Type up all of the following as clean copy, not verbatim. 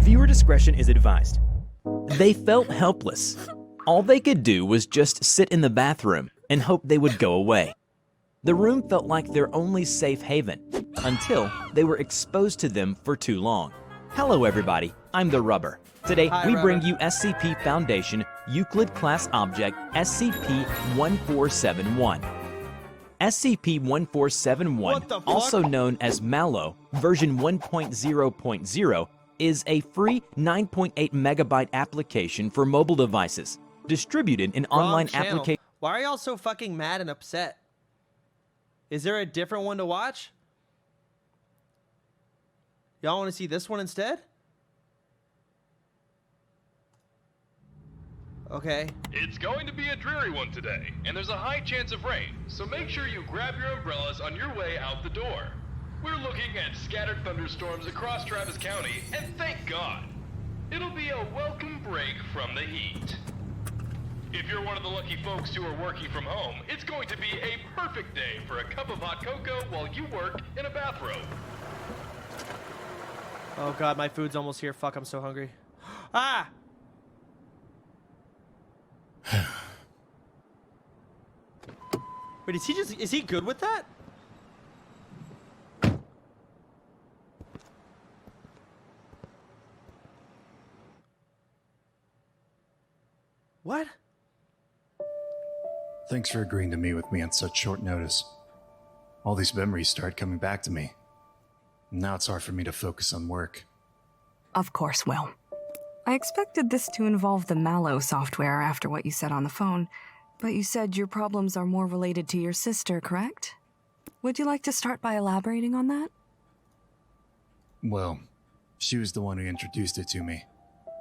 Viewer discretion is advised. They felt helpless. All they could do was just sit in the bathroom and hope they would go away. The room felt like their only safe haven, until they were exposed to them for too long. Hello everybody, I'm the Rubber. Today, we bring you SCP Foundation Euclid Class Object SCP-1471. SCP-1471, also known as MalO, version 1.0.0, is a free 9.8 megabyte application for mobile devices, distributed in online application. Why are y'all so fucking mad and upset? Is there a different one to watch? Y'all want to see this one instead? Okay. It's going to be a dreary one today, and there's a high chance of rain, so make sure you grab your umbrellas on your way out the door. We're looking at scattered thunderstorms across Travis County, and thank God. It'll be a welcome break from the heat. If you're one of the lucky folks who are working from home, it's going to be a perfect day for a cup of hot cocoa while you work in a bathrobe. Oh God, my food's almost here. Fuck, I'm so hungry. Ah! Wait, is he good with that? What? Thanks for agreeing to meet with me on such short notice. All these memories started coming back to me. Now it's hard for me to focus on work. Of course, Will. I expected this to involve the MalO software after what you said on the phone, but you said your problems are more related to your sister, correct? Would you like to start by elaborating on that? Well, she was the one who introduced it to me.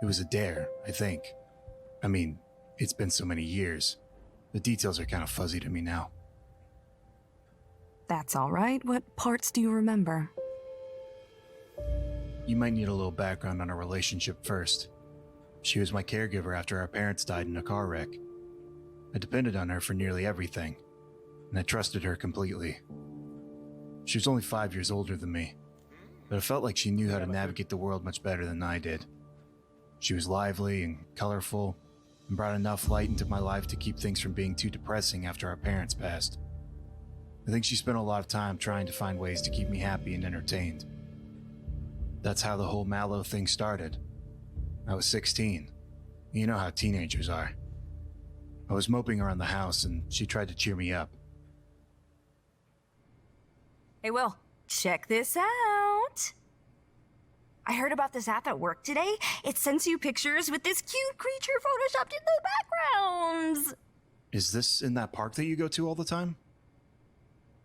It was a dare, I think. I mean, it's been so many years. The details are kind of fuzzy to me now. That's all right. What parts do you remember? You might need a little background on our relationship first. She was my caregiver after our parents died in a car wreck. I depended on her for nearly everything, and I trusted her completely. She was only 5 years older than me, but I felt like she knew how to navigate the world much better than I did. She was lively and colorful, and brought enough light into my life to keep things from being too depressing after our parents passed. I think she spent a lot of time trying to find ways to keep me happy and entertained. That's how the whole MalO thing started. I was 16. You know how teenagers are. I was moping around the house and she tried to cheer me up. Hey, Will, check this out. I heard about this app at work today. It sends you pictures with this cute creature photoshopped in the backgrounds. Is this in that park that you go to all the time?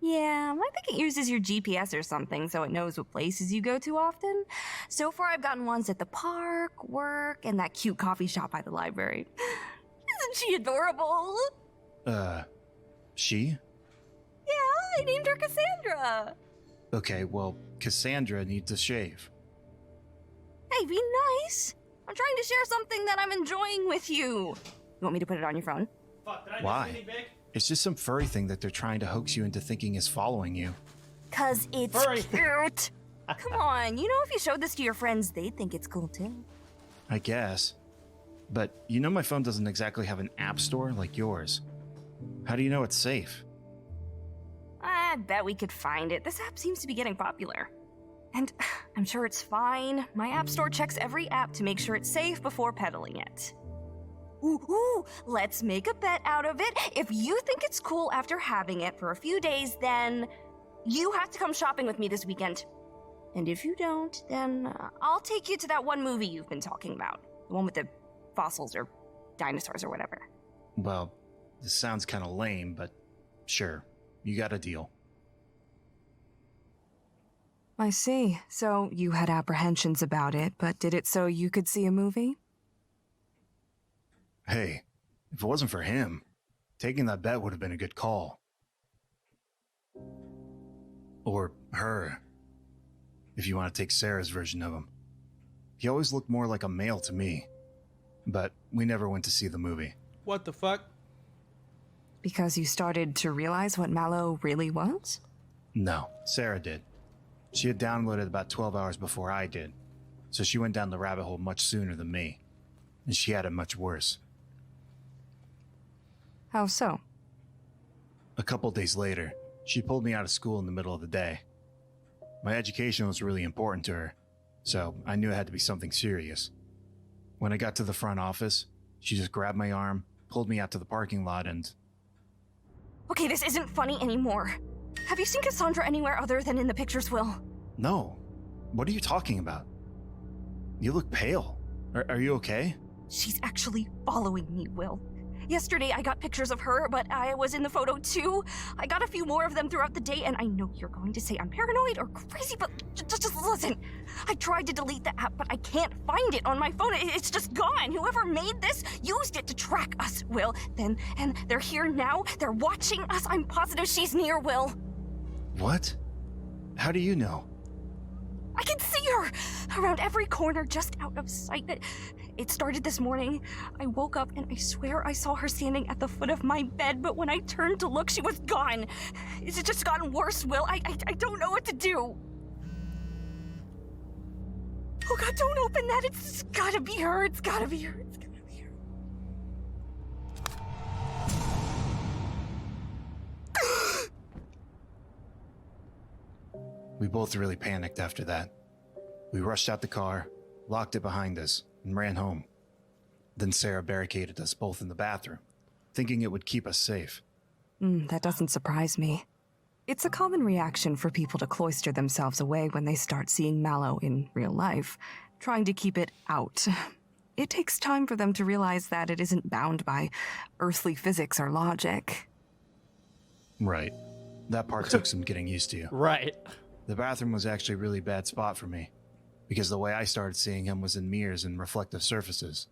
Yeah, I think it uses your GPS or something so it knows what places you go to often. So far, I've gotten ones at the park, work, and that cute coffee shop by the library. Isn't she adorable? She? Yeah, I named her Cassandra. Okay, well, Cassandra needs a shave. Hey, be nice. I'm trying to share something that I'm enjoying with you. You want me to put it on your phone? Fuck, did I Why? miss anything big? It's just some furry thing that they're trying to hoax you into thinking is following you. 'Cause it's Furry. cute. Come on, you know if you showed this to your friends, they'd think it's cool too. I guess. But you know my phone doesn't exactly have an app store like yours. How do you know it's safe? I bet we could find it. This app seems to be getting popular. And I'm sure it's fine. My app store checks every app to make sure it's safe before peddling it. Ooh, let's make a bet out of it. If you think it's cool after having it for a few days, then you have to come shopping with me this weekend. And if you don't, then I'll take you to that one movie you've been talking about. The one with the fossils or dinosaurs or whatever. Well, this sounds kind of lame, but sure, you got a deal. I see. So you had apprehensions about it, but did it so you could see a movie? Hey, if it wasn't for him, taking that bet would have been a good call. Or her, if you want to take Sarah's version of him. He always looked more like a male to me, but we never went to see the movie. What the fuck? Because you started to realize what MalO really was? No, Sarah did. She had downloaded about 12 hours before I did, so she went down the rabbit hole much sooner than me, and she had it much worse. How so? A couple days later, she pulled me out of school in the middle of the day. My education was really important to her, so I knew it had to be something serious. When I got to the front office, she just grabbed my arm, pulled me out to the parking lot, and... Okay, this isn't funny anymore. Have you seen Cassandra anywhere other than in the pictures, Will? No. What are you talking about? You look pale. Are you okay? She's actually following me, Will. Yesterday, I got pictures of her, but I was in the photo too. I got a few more of them throughout the day, and I know you're going to say I'm paranoid or crazy, but just listen. I tried to delete the app, but I can't find it on my phone. It's just gone. Whoever made this used it to track us, Will. And they're here now. They're watching us. I'm positive she's near, Will. What? How do you know? I can see her around every corner, just out of sight. It started this morning. I woke up and I swear I saw her standing at the foot of my bed, but when I turned to look, she was gone. It's just gotten worse, Will. I don't know what to do. Oh God, don't open that. It's gotta be her. It's gotta be her. It's gotta be her. We both really panicked after that. We rushed out the car, locked it behind us, and ran home. Then Sarah barricaded us both in the bathroom, thinking it would keep us safe. That doesn't surprise me. It's a common reaction for people to cloister themselves away when they start seeing MalO in real life, trying to keep it out. It takes time for them to realize that it isn't bound by earthly physics or logic. Right. That part took some getting used to. Right. The bathroom was actually a really bad spot for me, because the way I started seeing him was in mirrors and reflective surfaces.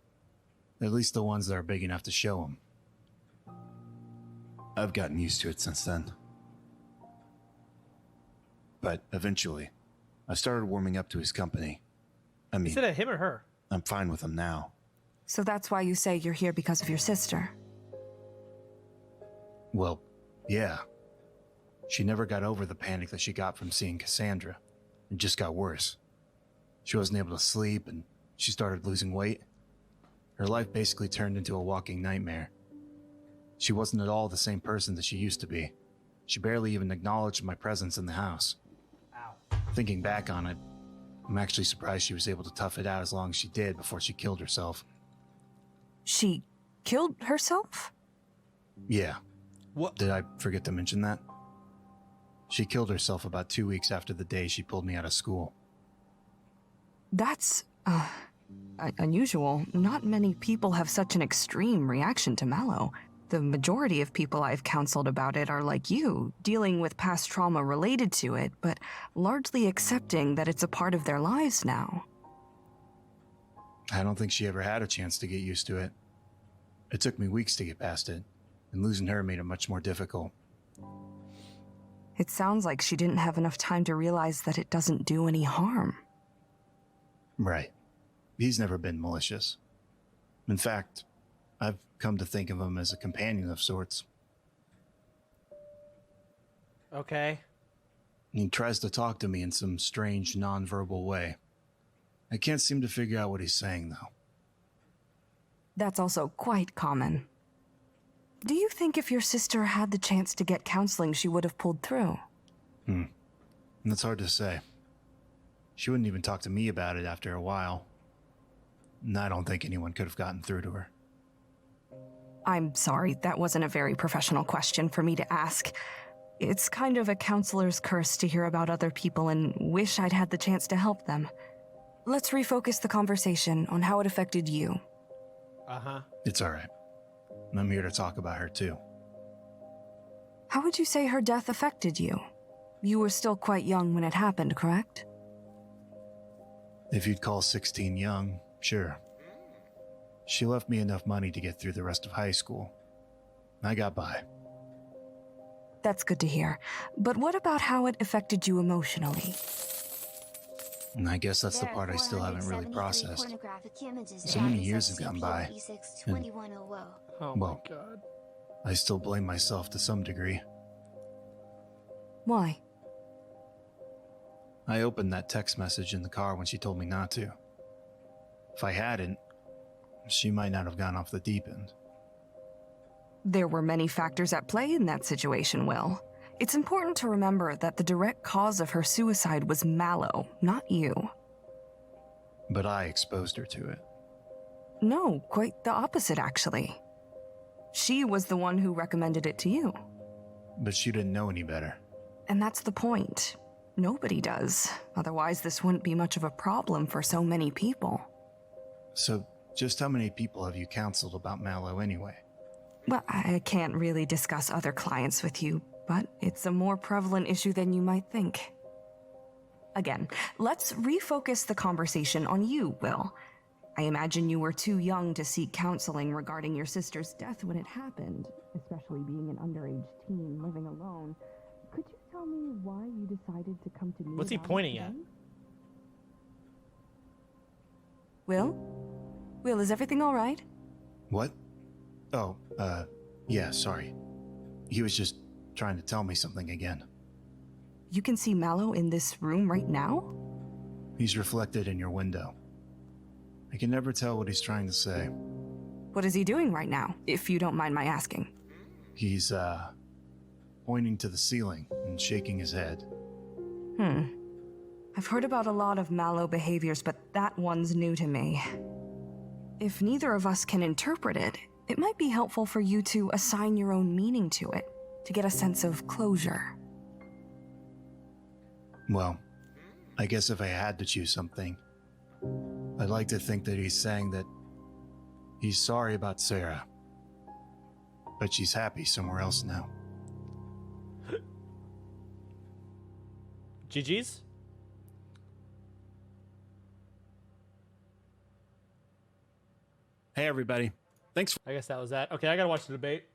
At least the ones that are big enough to show him. I've gotten used to it since then. But eventually, I started warming up to his company. I mean, Is it a him or her? I'm fine with him now. So that's why you say you're here because of your sister. Well, yeah. She never got over the panic that she got from seeing Cassandra. It just got worse. She wasn't able to sleep, and she started losing weight. Her life basically turned into a walking nightmare. She wasn't at all the same person that she used to be. She barely even acknowledged my presence in the house. Ow. Thinking back on it, I'm actually surprised she was able to tough it out as long as she did before she killed herself. She killed herself? Yeah. What? Did I forget to mention that? She killed herself about 2 weeks after the day she pulled me out of school. That's, unusual. Not many people have such an extreme reaction to MalO. The majority of people I've counseled about it are like you, dealing with past trauma related to it, but largely accepting that it's a part of their lives now. I don't think she ever had a chance to get used to it. It took me weeks to get past it, and losing her made it much more difficult. It sounds like she didn't have enough time to realize that it doesn't do any harm. Right. He's never been malicious. In fact, I've come to think of him as a companion of sorts. Okay. He tries to talk to me in some strange, non-verbal way. I can't seem to figure out what he's saying, though. That's also quite common. Do you think if your sister had the chance to get counseling, she would have pulled through? That's hard to say. She wouldn't even talk to me about it after a while. And I don't think anyone could have gotten through to her. I'm sorry, that wasn't a very professional question for me to ask. It's kind of a counselor's curse to hear about other people and wish I'd had the chance to help them. Let's refocus the conversation on how it affected you. Uh-huh. It's alright. I'm here to talk about her too. How would you say her death affected you? You were still quite young when it happened, correct? If you'd call 16 young, sure. She left me enough money to get through the rest of high school. I got by. That's good to hear. But what about how it affected you emotionally? And I guess that's the part I still haven't really processed. So many years have gone by. And, Oh well, my God. I still blame myself to some degree. Why? I opened that text message in the car when she told me not to. If I hadn't, she might not have gone off the deep end. There were many factors at play in that situation, Will. It's important to remember that the direct cause of her suicide was MalO, not you. But I exposed her to it. No, quite the opposite, actually. She was the one who recommended it to you. But she didn't know any better. And that's the point. Nobody does. Otherwise, this wouldn't be much of a problem for so many people. So, just how many people have you counseled about MalO anyway? Well, I can't really discuss other clients with you, but it's a more prevalent issue than you might think. Again, let's refocus the conversation on you, Will. I imagine you were too young to seek counseling regarding your sister's death when it happened, especially being an underage teen living alone. Could you tell me why you decided to come to me? What's he about it pointing at? then? Will? Will, is everything all right? What? Oh, yeah, sorry. He was just trying to tell me something again. You can see MalO in this room right now? He's reflected in your window. I can never tell what he's trying to say. What is he doing right now, if you don't mind my asking? He's, pointing to the ceiling and shaking his head. I've heard about a lot of MalO behaviors, but that one's new to me. If neither of us can interpret it, it might be helpful for you to assign your own meaning to it, to get a sense of closure. Well, I guess if I had to choose something, I'd like to think that he's saying that he's sorry about Sarah, but she's happy somewhere else now. GG's? Hey everybody, thanks for I guess that was that. Okay, I gotta watch the debate.